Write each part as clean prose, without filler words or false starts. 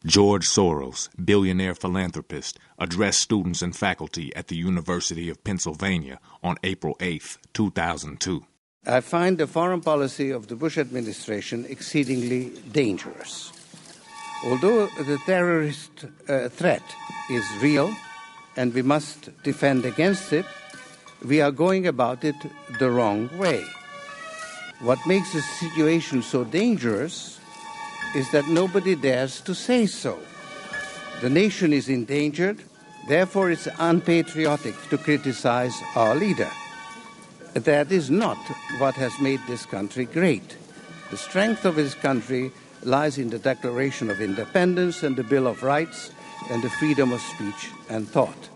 George Soros, billionaire philanthropist, addressed students and faculty at the University of Pennsylvania on April 8, 2002. I find the foreign policy of the Bush administration exceedingly dangerous. Although the terrorist threat is real and we must defend against it, we are going about it the wrong way. What makes the situation so dangerous is that nobody dares to say so. The nation is endangered, therefore it's unpatriotic to criticize our leader. That is not what has made this country great. The strength of this country lies in the Declaration of Independence and the Bill of Rights and the freedom of speech and thought.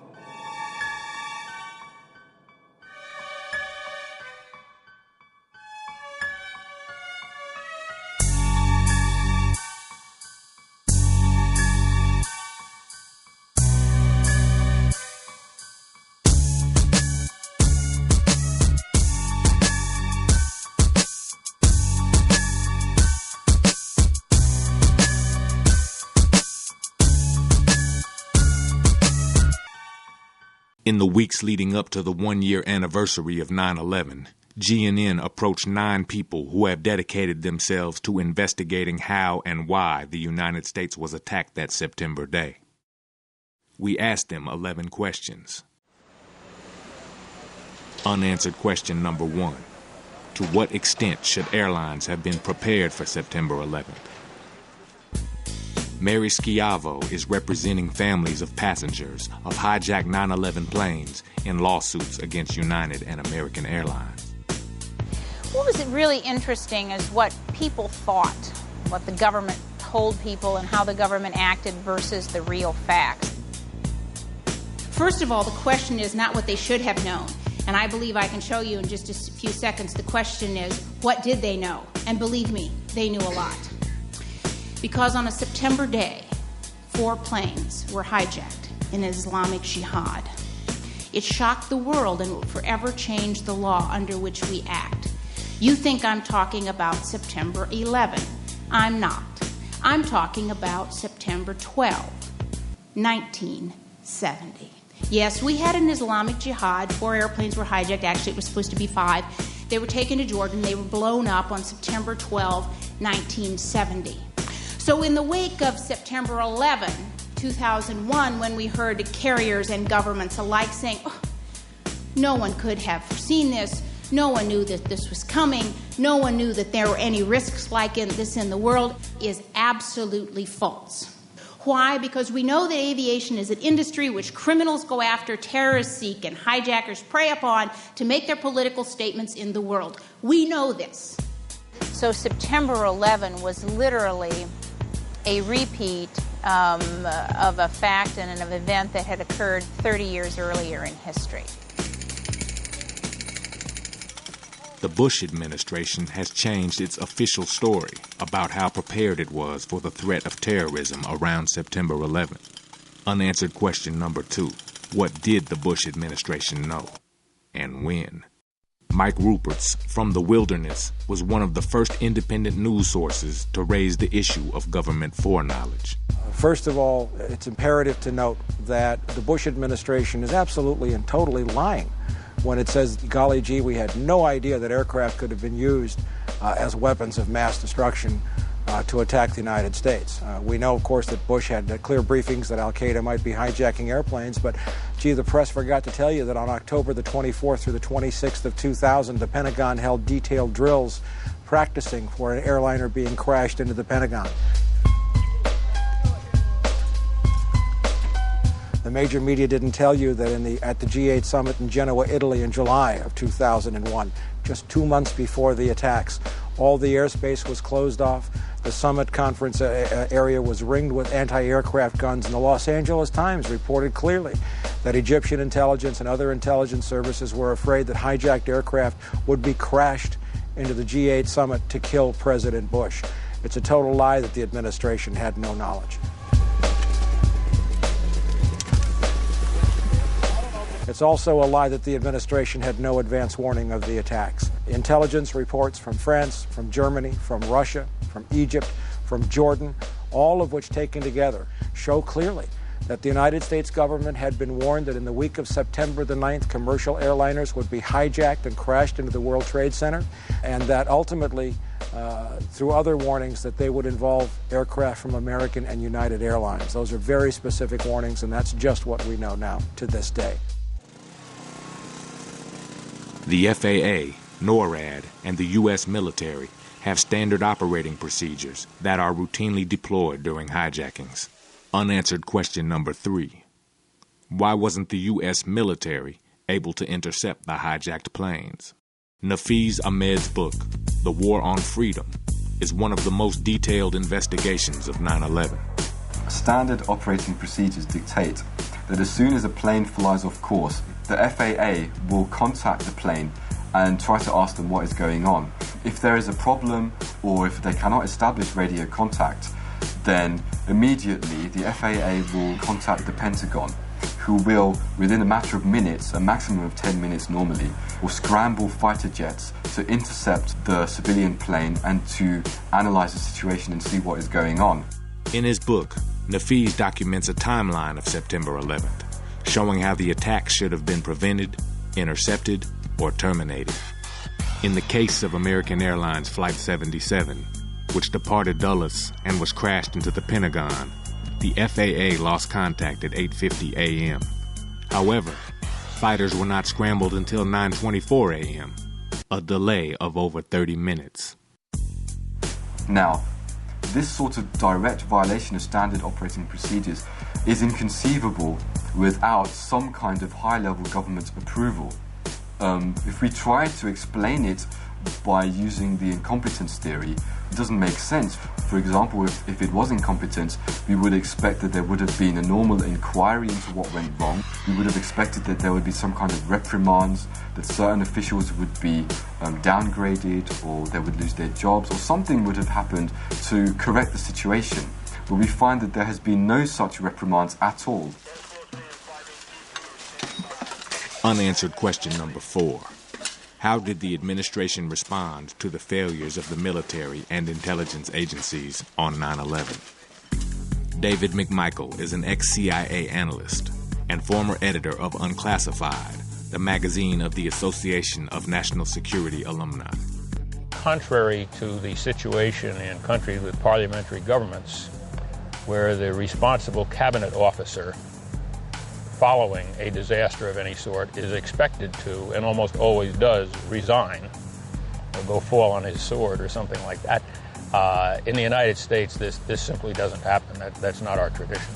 In the weeks leading up to the one-year anniversary of 9/11, GNN approached 9 people who have dedicated themselves to investigating how and why the United States was attacked that September day. We asked them 11 questions. Unanswered question number 1. To what extent should airlines have been prepared for September 11th? Mary Schiavo is representing families of passengers of hijacked 9/11 planes in lawsuits against United and American Airlines. What was really interesting is what people thought, what the government told people and how the government acted versus the real facts. First of all, the question is not what they should have known. And I believe I can show you in just a few seconds. The question is, what did they know? And believe me, they knew a lot. Because on a September day, 4 planes were hijacked in Islamic Jihad. It shocked the world and will forever change the law under which we act. You think I'm talking about September 11. I'm not. I'm talking about September 12, 1970. Yes, we had an Islamic Jihad. 4 airplanes were hijacked. Actually, it was supposed to be 5. They were taken to Jordan. They were blown up on September 12, 1970. So in the wake of September 11, 2001, when we heard carriers and governments alike saying, oh, no one could have foreseen this, no one knew that this was coming, no one knew that there were any risks like this in the world, is absolutely false. Why? Because we know that aviation is an industry which criminals go after, terrorists seek, and hijackers prey upon to make their political statements in the world. We know this. So September 11 was literally a repeat of a fact and an event that had occurred 30 years earlier in history. The Bush administration has changed its official story about how prepared it was for the threat of terrorism around September 11th. Unanswered question number 2. What did the Bush administration know? And when? Mike Ruperts from The Wilderness was one of the first independent news sources to raise the issue of government foreknowledge. First of all, it's imperative to note that the Bush administration is absolutely and totally lying when it says, golly gee, we had no idea that aircraft could have been used as weapons of mass destruction to attack the United States. We know, of course, that Bush had clear briefings that al-Qaeda might be hijacking airplanes, but gee, the press forgot to tell you that on October the 24th through the 26th of 2000, the Pentagon held detailed drills practicing for an airliner being crashed into the Pentagon. The major media didn't tell you that at the G8 summit in Genoa, Italy in July of 2001, just 2 months before the attacks, all the airspace was closed off. The summit conference area was ringed with anti-aircraft guns, and the Los Angeles Times reported clearly that Egyptian intelligence and other intelligence services were afraid that hijacked aircraft would be crashed into the G8 summit to kill President Bush. It's a total lie that the administration had no knowledge. It's also a lie that the administration had no advance warning of the attacks. Intelligence reports from France, from Germany, from Russia, from Egypt, from Jordan, all of which taken together show clearly that the United States government had been warned that in the week of September the 9th, commercial airliners would be hijacked and crashed into the World Trade Center, and that ultimately, through other warnings, that they would involve aircraft from American and United Airlines. Those are very specific warnings, and that's just what we know now to this day. The FAA, NORAD, and the U.S. military have standard operating procedures that are routinely deployed during hijackings. Unanswered question number 3. Why wasn't the U.S. military able to intercept the hijacked planes? Nafeez Ahmed's book, The War on Freedom, is one of the most detailed investigations of 9/11. Standard operating procedures dictate that as soon as a plane flies off course, the FAA will contact the plane and try to ask them what is going on. If there is a problem or if they cannot establish radio contact, then immediately the FAA will contact the Pentagon, who will, within a matter of minutes, a maximum of 10 minutes normally, will scramble fighter jets to intercept the civilian plane and to analyze the situation and see what is going on. In his book, Nafeez documents a timeline of September 11th, showing how the attack should have been prevented, intercepted, or terminated. In the case of American Airlines Flight 77, which departed Dulles and was crashed into the Pentagon, the FAA lost contact at 8:50 a.m. However, fighters were not scrambled until 9:24 a.m., a delay of over 30 minutes. Now, this sort of direct violation of standard operating procedures is inconceivable without some kind of high-level government approval. If we try to explain it by using the incompetence theory, it doesn't make sense. For example, if it was incompetence, we would expect that there would have been a normal inquiry into what went wrong. We would have expected that there would be some kind of reprimands, that certain officials would be downgraded, or they would lose their jobs, or something would have happened to correct the situation. But we find that there has been no such reprimands at all. Unanswered question number 4. How did the administration respond to the failures of the military and intelligence agencies on 9/11? David McMichael is an ex-CIA analyst and former editor of Unclassified, the magazine of the Association of National Security Alumni. Contrary to the situation in countries with parliamentary governments, where the responsible cabinet officer following a disaster of any sort is expected to, and almost always does, resign or go fall on his sword or something like that. In the United States, this simply doesn't happen. That's not our tradition.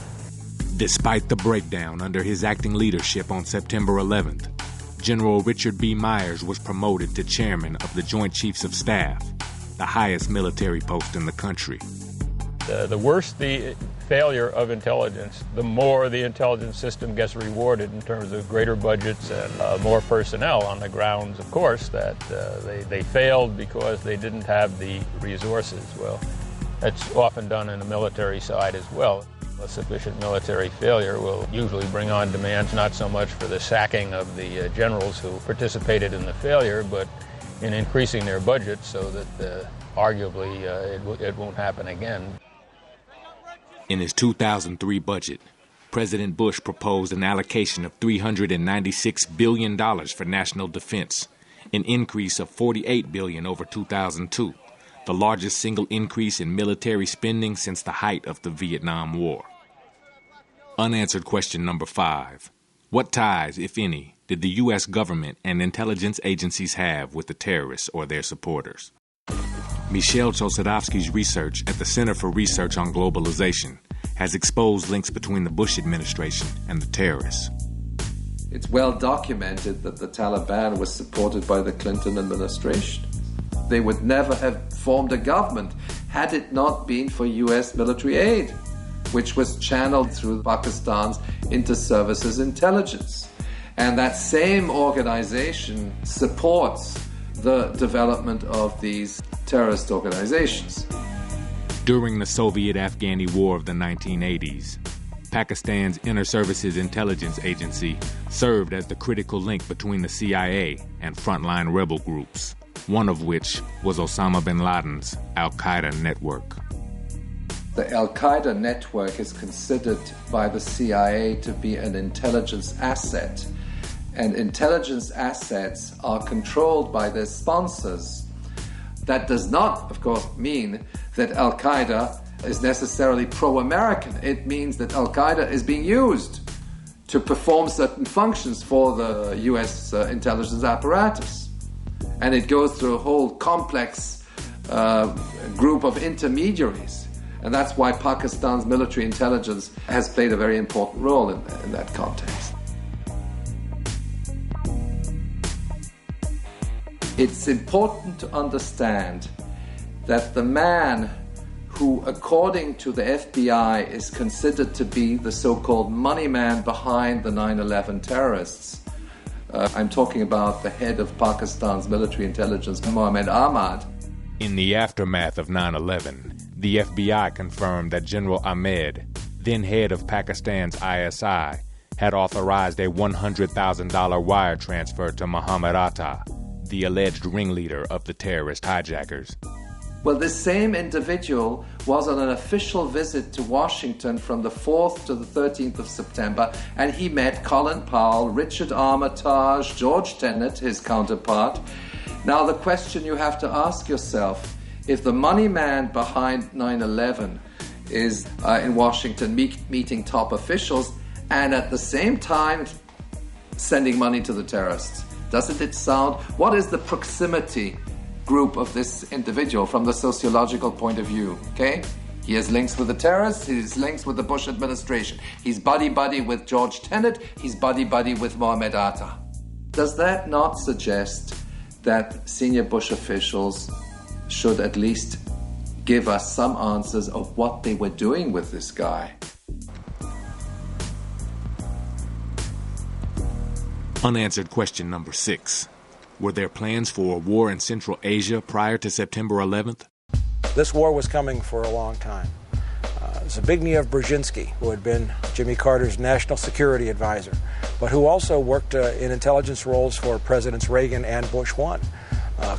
Despite the breakdown under his acting leadership on September 11th, General Richard B. Myers was promoted to chairman of the Joint Chiefs of Staff, the highest military post in the country. The worse the failure of intelligence, the more the intelligence system gets rewarded in terms of greater budgets and more personnel, on the grounds, of course, that they failed because they didn't have the resources. Well, that's often done in the military side as well. A sufficient military failure will usually bring on demands not so much for the sacking of the generals who participated in the failure, but in increasing their budget so that arguably it won't happen again. In his 2003 budget, President Bush proposed an allocation of $396 billion for national defense, an increase of $48 billion over 2002, the largest single increase in military spending since the height of the Vietnam War. Unanswered question number 5. What ties, if any, did the U.S. government and intelligence agencies have with the terrorists or their supporters? Michel Chossudovsky's research at the Center for Research on Globalization has exposed links between the Bush administration and the terrorists. It's well documented that the Taliban was supported by the Clinton administration. They would never have formed a government had it not been for U.S. military aid, which was channeled through Pakistan's inter-services intelligence. And that same organization supports the development of these terrorist organizations. During the Soviet-Afghani War of the 1980s, Pakistan's Inter-Services Intelligence Agency served as the critical link between the CIA and frontline rebel groups, one of which was Osama bin Laden's al-Qaeda network. The Al-Qaeda network is considered by the CIA to be an intelligence asset, and intelligence assets are controlled by their sponsors. That does not, of course, mean that Al-Qaeda is necessarily pro-American. It means that Al-Qaeda is being used to perform certain functions for the US intelligence apparatus. And it goes through a whole complex group of intermediaries. And that's why Pakistan's military intelligence has played a very important role in that context. It's important to understand that the man who, according to the FBI, is considered to be the so-called money man behind the 9/11 terrorists. I'm talking about the head of Pakistan's military intelligence, Mohammed Ahmad. In the aftermath of 9/11, the FBI confirmed that General Ahmed, then head of Pakistan's ISI, had authorized a $100,000 wire transfer to Mohammed Atta, the alleged ringleader of the terrorist hijackers. Well, this same individual was on an official visit to Washington from the 4th to the 13th of September, and he met Colin Powell, Richard Armitage, George Tenet, his counterpart. Now, the question you have to ask yourself, if the money man behind 9/11 is in Washington meeting top officials and at the same time sending money to the terrorists, doesn't it sound, what is the proximity group of this individual from the sociological point of view? Okay, he has links with the terrorists, he has links with the Bush administration, he's buddy-buddy with George Tenet, he's buddy-buddy with Mohammed Atta. Does that not suggest that senior Bush officials should at least give us some answers of what they were doing with this guy? Unanswered question number 6. Were there plans for a war in Central Asia prior to September 11th? This war was coming for a long time. Zbigniew Brzezinski, who had been Jimmy Carter's national security advisor, but who also worked in intelligence roles for Presidents Reagan and Bush 1,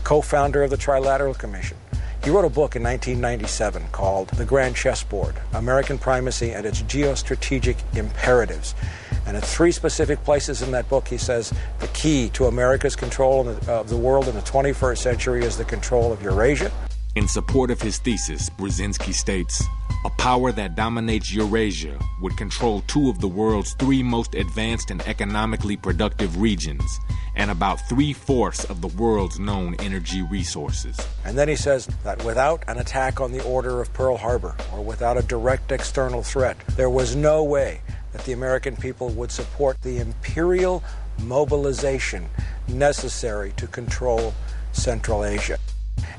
co-founder of the Trilateral Commission. He wrote a book in 1997 called The Grand Chessboard, American Primacy and Its Geostrategic Imperatives. And at 3 specific places in that book, he says the key to America's control of the world in the 21st century is the control of Eurasia. In support of his thesis, Brzezinski states, a power that dominates Eurasia would control 2 of the world's 3 most advanced and economically productive regions, and about 3/4 of the world's known energy resources. And then he says that without an attack on the order of Pearl Harbor, or without a direct external threat, there was no way that the American people would support the imperial mobilization necessary to control Central Asia.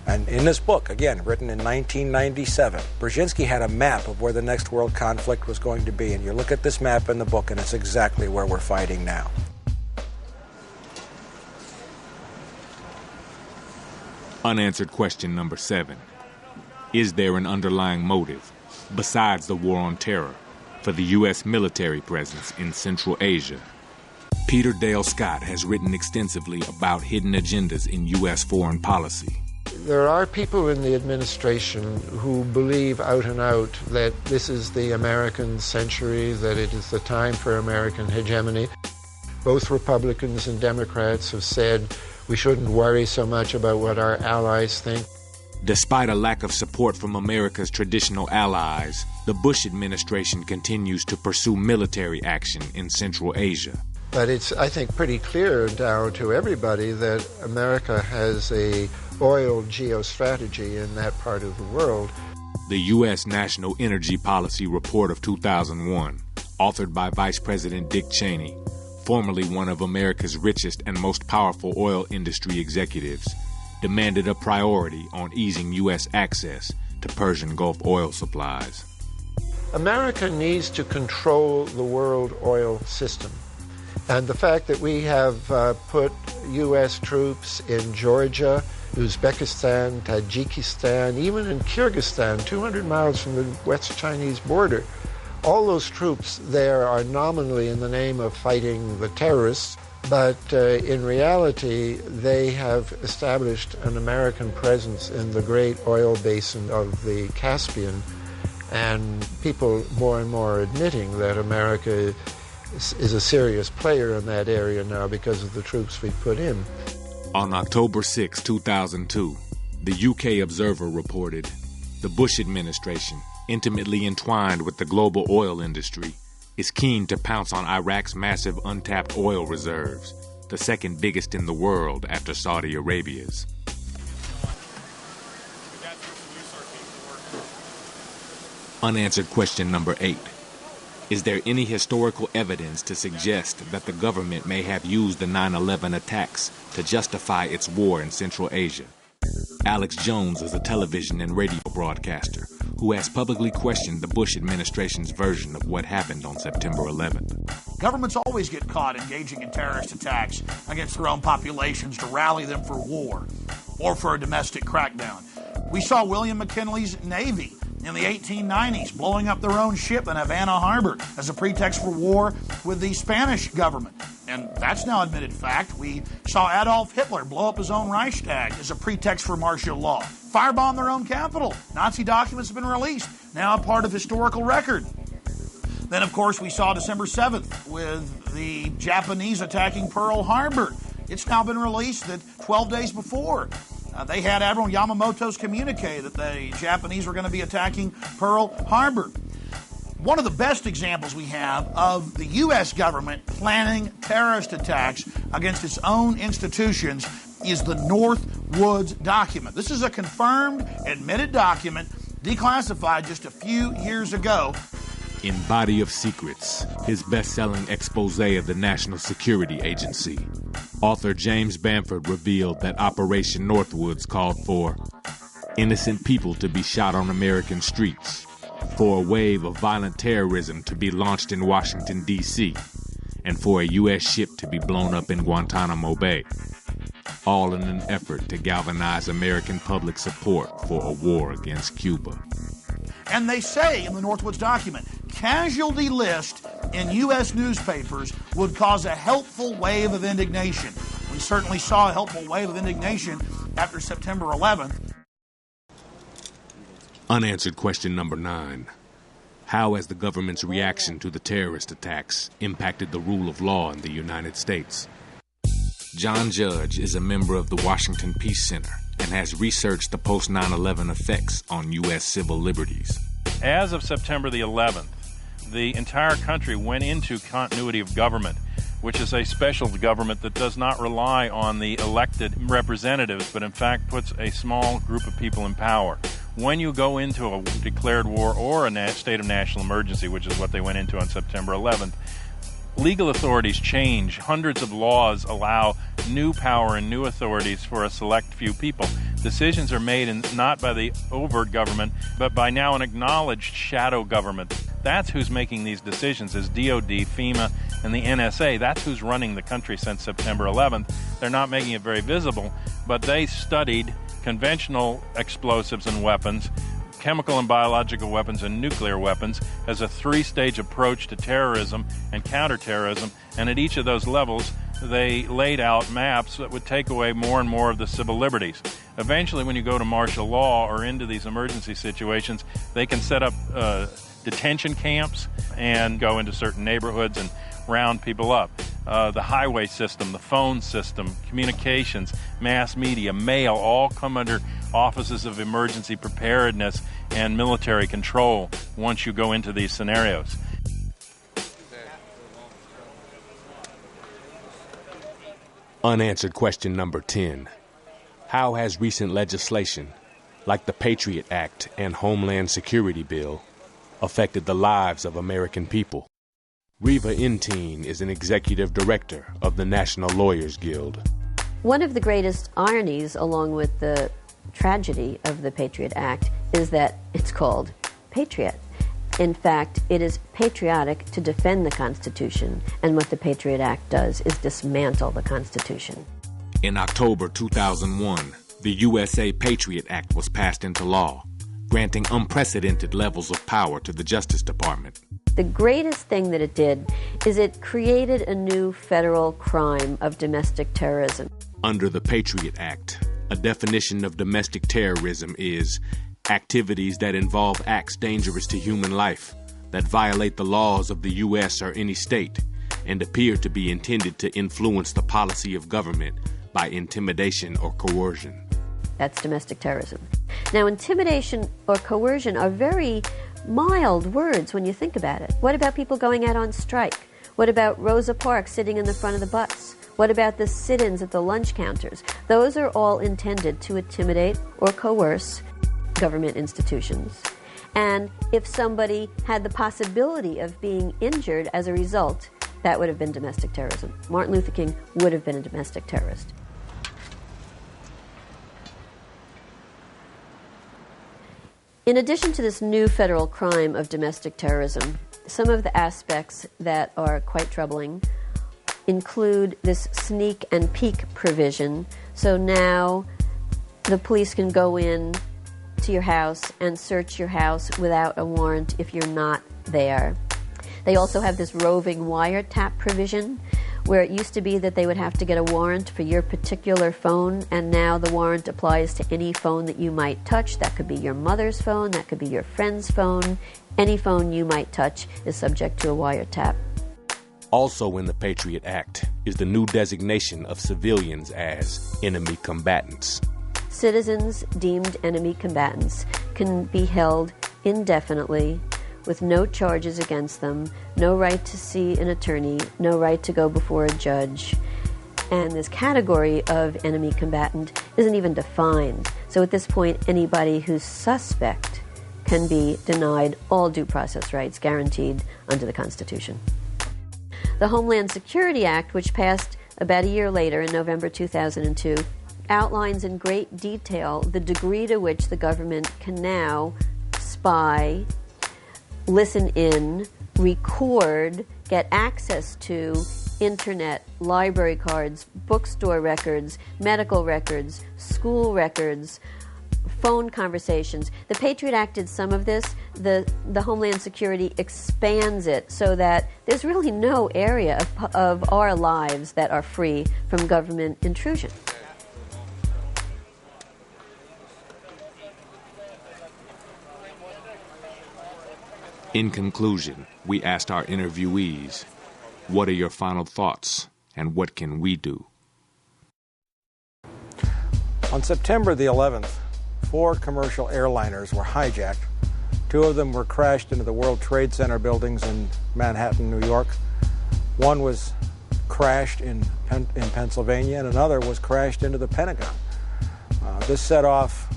And in this book, again, written in 1997, Brzezinski had a map of where the next world conflict was going to be. And you look at this map in the book, and it's exactly where we're fighting now. Unanswered question number 7. Is there an underlying motive, besides the war on terror, for the U.S. military presence in Central Asia? Peter Dale Scott has written extensively about hidden agendas in U.S. foreign policy. There are people in the administration who believe out and out that this is the American century, that it is the time for American hegemony. Both Republicans and Democrats have said we shouldn't worry so much about what our allies think. Despite a lack of support from America's traditional allies, the Bush administration continues to pursue military action in Central Asia. But it's, I think, pretty clear now to everybody that America has a oil geostrategy in that part of the world. The U.S. National Energy Policy Report of 2001, authored by Vice President Dick Cheney, formerly one of America's richest and most powerful oil industry executives, demanded a priority on easing U.S. access to Persian Gulf oil supplies. America needs to control the world oil system. And the fact that we have put U.S. troops in Georgia, Uzbekistan, Tajikistan, even in Kyrgyzstan, 200 miles from the West Chinese border, all those troops there are nominally in the name of fighting the terrorists, but in reality they have established an American presence in the great oil basin of the Caspian, and people more and more admitting that America is a serious player in that area now because of the troops we put in. On October 6, 2002, the UK Observer reported, the Bush administration, intimately entwined with the global oil industry, is keen to pounce on Iraq's massive untapped oil reserves, the second biggest in the world after Saudi Arabia's. Unanswered question number 8. Is there any historical evidence to suggest that the government may have used the 9/11 attacks to justify its war in Central Asia? Alex Jones is a television and radio broadcaster who has publicly questioned the Bush administration's version of what happened on September 11th. Governments always get caught engaging in terrorist attacks against their own populations to rally them for war or for a domestic crackdown. We saw William McKinley's Navy in the 1890s blowing up their own ship in Havana Harbor as a pretext for war with the Spanish government. And that's now admitted fact. We saw Adolf Hitler blow up his own Reichstag as a pretext for martial law. Firebomb their own capital. Nazi documents have been released, now a part of historical record. Then, of course, we saw December 7th with the Japanese attacking Pearl Harbor. It's now been released that 12 days before, they had Admiral Yamamoto's communique that the Japanese were going to be attacking Pearl Harbor. One of the best examples we have of the U.S. government planning terrorist attacks against its own institutions is the Northwoods document. This is a confirmed, admitted document, declassified just a few years ago. In Body of Secrets, his best-selling expose of the National Security Agency, author James Bamford revealed that Operation Northwoods called for innocent people to be shot on American streets, for a wave of violent terrorism to be launched in Washington, D.C., and for a U.S. ship to be blown up in Guantanamo Bay, all in an effort to galvanize American public support for a war against Cuba. And they say in the Northwoods document, casualty list in U.S. newspapers would cause a helpful wave of indignation. We certainly saw a helpful wave of indignation after September 11th. Unanswered question number 9. How has the government's reaction to the terrorist attacks impacted the rule of law in the United States? John Judge is a member of the Washington Peace Center and has researched the post-9/11 effects on U.S. civil liberties. As of September the 11th, the entire country went into continuity of government, which is a special government that does not rely on the elected representatives, but in fact puts a small group of people in power. When you go into a declared war or a state of national emergency, which is what they went into on September 11th, legal authorities change. Hundreds of laws allow new power and new authorities for a select few people. Decisions are made not by the overt government, but by now an acknowledged shadow government. That's who's making these decisions, is DOD, FEMA, and the NSA. That's who's running the country since September 11th. They're not making it very visible, but they studied conventional explosives and weapons, chemical and biological weapons, and nuclear weapons as a 3-stage approach to terrorism and counterterrorism. And at each of those levels, they laid out maps that would take away more and more of the civil liberties. Eventually, when you go to martial law or into these emergency situations, they can set up detention camps and go into certain neighborhoods and round people up. The highway system, the phone system, communications, mass media, mail, all come under offices of emergency preparedness and military control once you go into these scenarios. Unanswered question number 10. How has recent legislation, like the Patriot Act and Homeland Security Bill, affected the lives of American people? Reva Intine is an executive director of the National Lawyers Guild. One of the greatest ironies, along with the tragedy of the Patriot Act, is that it's called Patriot. In fact, it is patriotic to defend the Constitution, and what the Patriot Act does is dismantle the Constitution. In October 2001, the USA Patriot Act was passed into law, granting unprecedented levels of power to the Justice Department. The greatest thing that it did is it created a new federal crime of domestic terrorism. Under the Patriot Act, a definition of domestic terrorism is activities that involve acts dangerous to human life, that violate the laws of the U.S. or any state, and appear to be intended to influence the policy of government by intimidation or coercion. That's domestic terrorism. Now, intimidation or coercion are very mild words when you think about it. What about people going out on strike? What about Rosa Parks sitting in the front of the bus? What about the sit-ins at the lunch counters? Those are all intended to intimidate or coerce government institutions. And if somebody had the possibility of being injured as a result, that would have been domestic terrorism. Martin Luther King would have been a domestic terrorist. In addition to this new federal crime of domestic terrorism, some of the aspects that are quite troubling include this sneak and peek provision. So now the police can go in to your house and search your house without a warrant if you're not there. They also have this roving wiretap provision, where it used to be that they would have to get a warrant for your particular phone, and now the warrant applies to any phone that you might touch. That could be your mother's phone, that could be your friend's phone. Any phone you might touch is subject to a wiretap. Also in the Patriot Act is the new designation of civilians as enemy combatants. Citizens deemed enemy combatants can be held indefinitely with no charges against them, no right to see an attorney, no right to go before a judge. And this category of enemy combatant isn't even defined. So at this point, anybody who's suspect can be denied all due process rights guaranteed under the Constitution. The Homeland Security Act, which passed about a year later in November 2002, outlines in great detail the degree to which the government can now spy, listen in, record, get access to internet, library cards, bookstore records, medical records, school records, phone conversations. The Patriot Act did some of this. The Homeland Security expands it so that there's really no area of our lives that are free from government intrusion. In conclusion, we asked our interviewees, what are your final thoughts and what can we do? On September the 11th, 4 commercial airliners were hijacked. 2 of them were crashed into the World Trade Center buildings in Manhattan, New York. 1 was crashed in Pennsylvania, and another was crashed into the Pentagon. This set off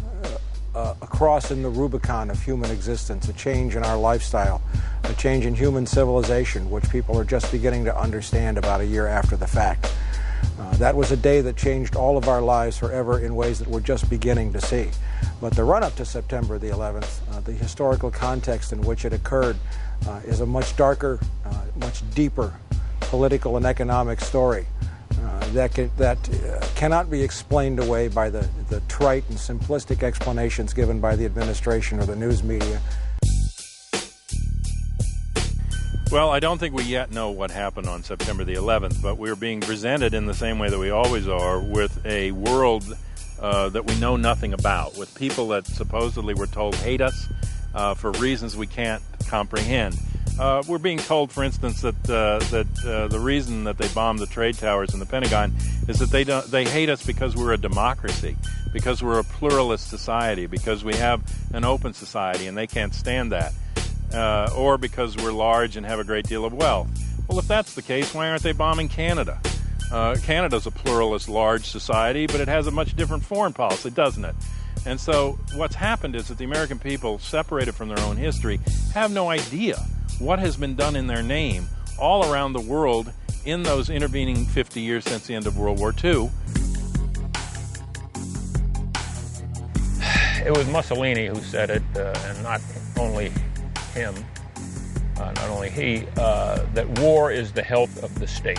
a cross in the Rubicon of human existence, a change in our lifestyle, a change in human civilization, which people are just beginning to understand about a year after the fact. That was a day that changed all of our lives forever in ways that we're just beginning to see. But the run-up to September the 11th, the historical context in which it occurred, is a much darker, much deeper political and economic story that cannot be explained away by the trite and simplistic explanations given by the administration or the news media. Well, I don't think we yet know what happened on September the 11th, but we're being presented in the same way that we always are, with a world that we know nothing about, with people that supposedly we're told hate us for reasons we can't comprehend. We're being told, for instance, that the reason that they bombed the trade towers in the Pentagon is that they hate us because we're a democracy, because we're a pluralist society, because we have an open society and they can't stand that, or because we're large and have a great deal of wealth. Well, if that's the case, why aren't they bombing Canada? Canada's a pluralist, large society, but it has a much different foreign policy, doesn't it? And so what's happened is that the American people, separated from their own history, have no idea what has been done in their name all around the world in those intervening 50 years since the end of World War II. It was Mussolini who said it, and not only him, not only he, that war is the health of the state.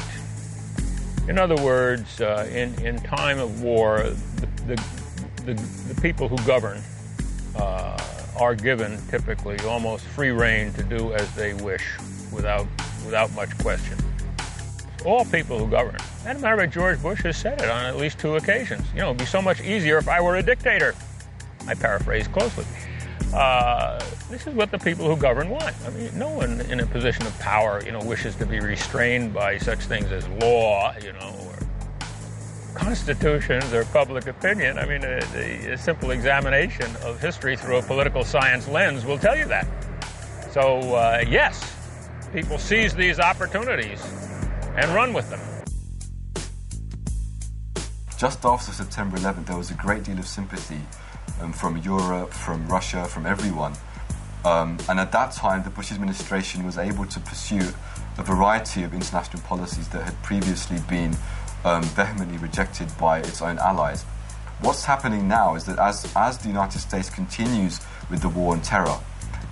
In other words, in time of war, the people who govern are given typically almost free rein to do as they wish without much question. All people who govern. As a matter of fact, George Bush has said it on at least 2 occasions. You know, it'd be so much easier if I were a dictator. I paraphrase closely. This is what the people who govern want. I mean, no one in a position of power, wishes to be restrained by such things as law, or constitutions or public opinion. I mean, a simple examination of history through a political science lens will tell you that. So, yes, people seize these opportunities and run with them. Just after September 11th, there was a great deal of sympathy from Europe, from Russia, from everyone. And at that time, the Bush administration was able to pursue a variety of international policies that had previously been vehemently rejected by its own allies. What's happening now is that as the United States continues with the war on terror,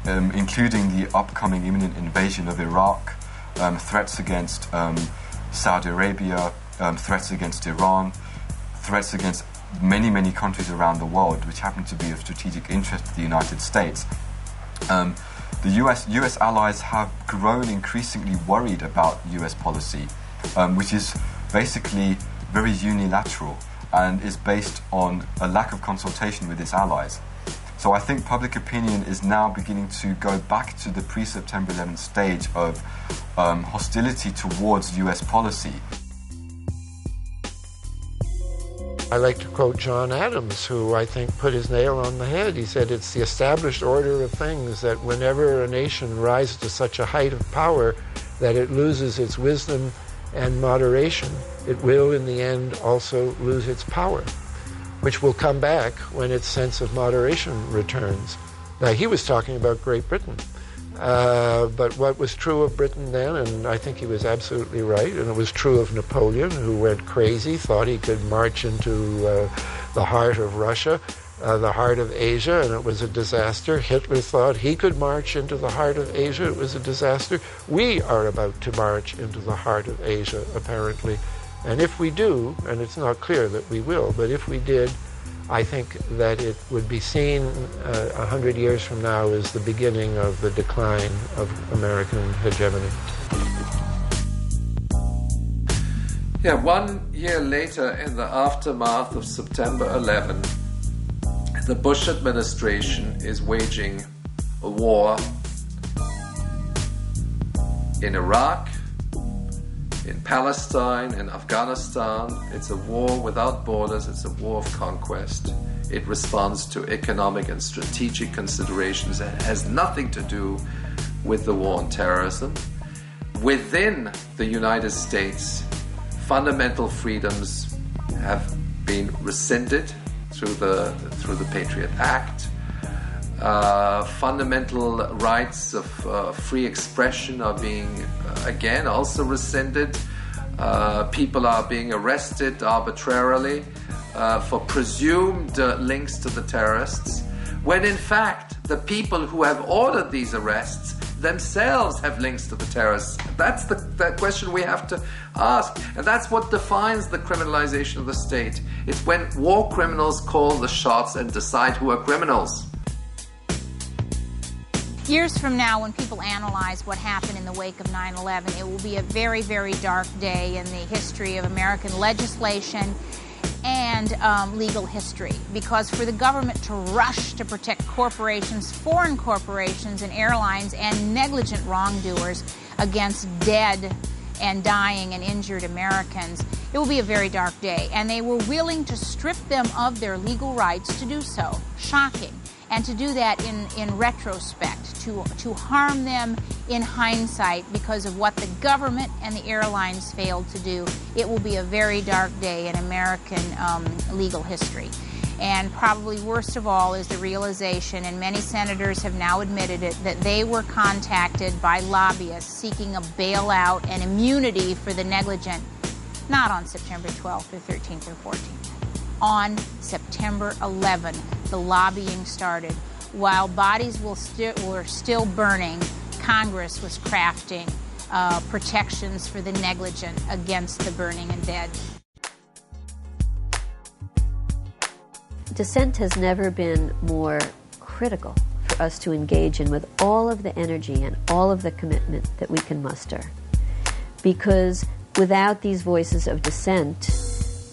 including the upcoming imminent invasion of Iraq, threats against Saudi Arabia, threats against Iran, threats against many, many countries around the world which happen to be of strategic interest to the United States, the US allies have grown increasingly worried about US policy, which is basically very unilateral and is based on a lack of consultation with its allies. So I think public opinion is now beginning to go back to the pre-September 11th stage of hostility towards US policy. I like to quote John Adams, who I think put his nail on the head. He said, it's the established order of things that whenever a nation rises to such a height of power that it loses its wisdom and moderation, it will in the end also lose its power, which will come back when its sense of moderation returns. Now, he was talking about Great Britain. But what was true of Britain then, and I think he was absolutely right, and it was true of Napoleon, who went crazy, thought he could march into the heart of Russia, the heart of Asia, and it was a disaster. Hitler thought he could march into the heart of Asia, it was a disaster. We are about to march into the heart of Asia, apparently. And if we do, and it's not clear that we will, but if we did, I think that it would be seen 100 years from now as the beginning of the decline of American hegemony. Yeah, 1 year later, in the aftermath of September 11, the Bush administration is waging a war in Iraq, in Palestine, in Afghanistan. It's a war without borders, it's a war of conquest. It responds to economic and strategic considerations. It has nothing to do with the war on terrorism. Within the United States, fundamental freedoms have been rescinded through the Patriot Act. Fundamental rights of free expression are being, again, also rescinded. People are being arrested arbitrarily for presumed links to the terrorists, when in fact the people who have ordered these arrests themselves have links to the terrorists. That's the question we have to ask, and that's what defines the criminalization of the state. It's when war criminals call the shots and decide who are criminals. Years from now, when people analyze what happened in the wake of 9/11, it will be a very, very dark day in the history of American legislation and legal history, because for the government to rush to protect corporations, foreign corporations and airlines, and negligent wrongdoers against dead and dying and injured Americans, it will be a very dark day. And they were willing to strip them of their legal rights to do so. Shocking. And to do that in retrospect, to harm them in hindsight because of what the government and the airlines failed to do. It will be a very dark day in American legal history. And probably worst of all is the realization, and many senators have now admitted it, that they were contacted by lobbyists seeking a bailout and immunity for the negligent, not on September 12th or 13th or 14th. On September 11th, the lobbying started. While bodies were still burning, Congress was crafting protections for the negligent against the burning and dead. Dissent has never been more critical for us to engage in with all of the energy and all of the commitment that we can muster. Because without these voices of dissent,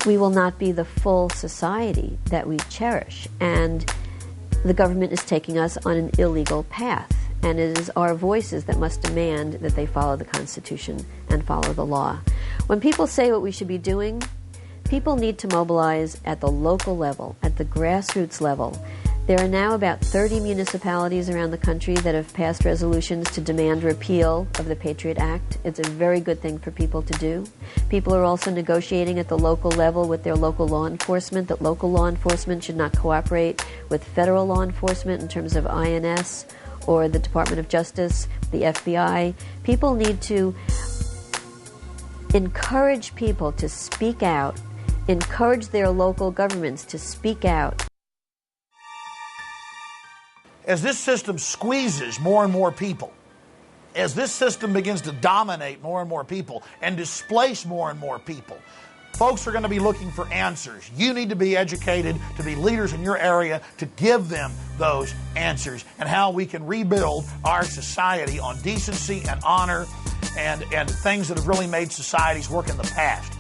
we will not be the full society that we cherish. And the government is taking us on an illegal path, and it is our voices that must demand that they follow the Constitution and follow the law. When people say what we should be doing, people need to mobilize at the local level, at the grassroots level. There are now about 30 municipalities around the country that have passed resolutions to demand repeal of the Patriot Act. It's a very good thing for people to do. People are also negotiating at the local level with their local law enforcement that local law enforcement should not cooperate with federal law enforcement in terms of INS or the Department of Justice, the FBI. People need to encourage people to speak out, encourage their local governments to speak out. As this system squeezes more and more people, as this system begins to dominate more and more people and displace more and more people, folks are going to be looking for answers. You need to be educated to be leaders in your area to give them those answers and how we can rebuild our society on decency and honor and things that have really made societies work in the past.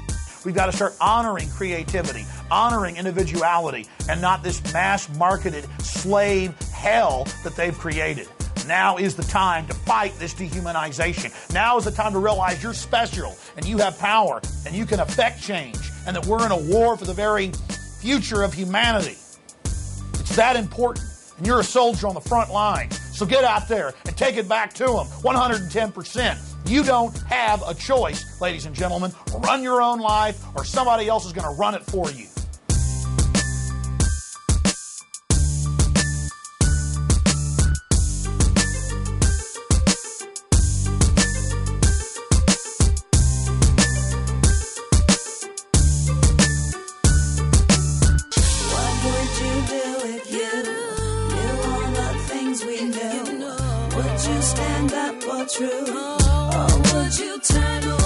We've got to start honoring creativity, honoring individuality, and not this mass-marketed slave hell that they've created. Now is the time to fight this dehumanization. Now is the time to realize you're special and you have power and you can affect change and that we're in a war for the very future of humanity. It's that important. And you're a soldier on the front line. So get out there and take it back to them 110%. You don't have a choice, ladies and gentlemen. Run your own life or somebody else is going to run it for you. What would you do if you knew all the things we knew? Would you stand up for truth? Or would you turn away?